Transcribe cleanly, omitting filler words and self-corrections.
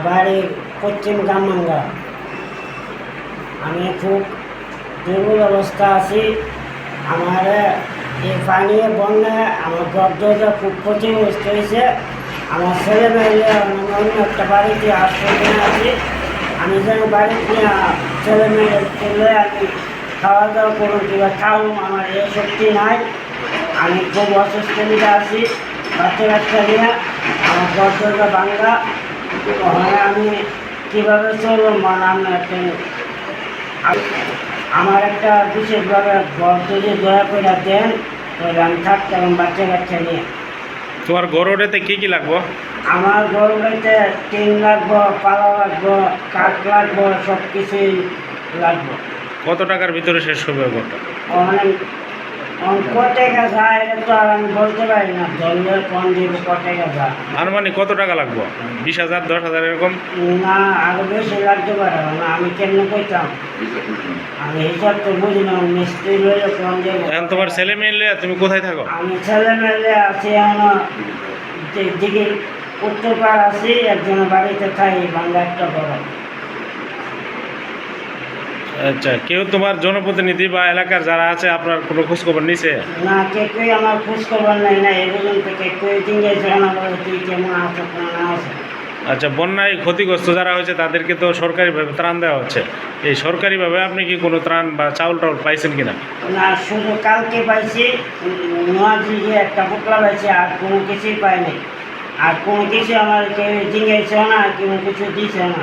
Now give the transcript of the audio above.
বাড়ি পশ্চিম গামবাঙ্গা। আমি খুব দুর্বল অবস্থা আছি। আমার এই পানি বন্যায় আমার গর্দটা খুব ক্ষতিগ্রস্ত হয়েছে। আমার ছেলে মেয়ে অন্য একটা বাড়িতে আশ্রয় আছি। আমি যেন বাড়িতে ছেলে মেয়ে তুলে আমি খাওয়া দাওয়া করুন কিংবা খাও, আমার এই শক্তি নাই। আমি খুব অসুস্থতা আছি, বাচ্চা কাচ্চা নিয়ে আমার গর্দটা ভাঙ্গা। ওখানে আমি কীভাবে চলবো মানে একটা আমার একটা বিশেষভাবে ঘর যদি দয়া করে দেন তাহলে আমি থাকতাম বাচ্চা কাচ্চা নিয়ে। তোমার গরুটাতে কি কি লাগবো? আমার গরুটাতে টিন লাগবো, পালা লাগবো, কাঠ লাগবো, সব কিছুই লাগবো। কত টাকার ভিতরে শেষ হবে ঘরটা? অনেক ক টাকা যায় এটা তো আর আমি বলতে পারি না, ধরলে কম দিব ক টাকা যায়। আনুমানিক কত টাকা লাগবো? 20,000, 10,000 এরকম? না, আরো বেশি লাগতে পারে না, আমি কেমনে কইতাম, আমি হিসাব তো বুঝি না। মিস্ত্রি লইলে কম দেবো। এখন তোমার ছেলে মেয়ে নিয়ে তুমি কোথায় থাকো? আমি ছেলে মেলে আছি আমার দিকে উত্তর পাড় আছি, একজনের বাড়িতে থাকি বাংলা একটা বড়। আচ্ছা, কেউ তোমার জনপ্রতিনিধি বা এলাকার যারা আছে আপনার কোনো খোঁজখবর নিছে? না, কেউই আমার খোঁজ খবর নেই না, এই পর্যন্ত কেউই জিজ্ঞেস না বলে তুই কেমন আছো না আছে। আচ্ছা, বন্যায় ক্ষতিগ্রস্ত যারা হয়েছে তাদেরকে তো সরকারিভাবে ত্রাণ দেওয়া হচ্ছে। এই সরকারিভাবে আপনি কি কোনো ত্রাণ বা চাউল টাউল পাইছেন কিনা? না, শুধু কালকে পাইছি নোয়াদিকে একটা পোকলা পাইছি, আর কোনো কিছুই পাইনি। আর কোনো কিছু আমার কেউ জিজ্ঞেস না, কোনো কিছু দিছে না।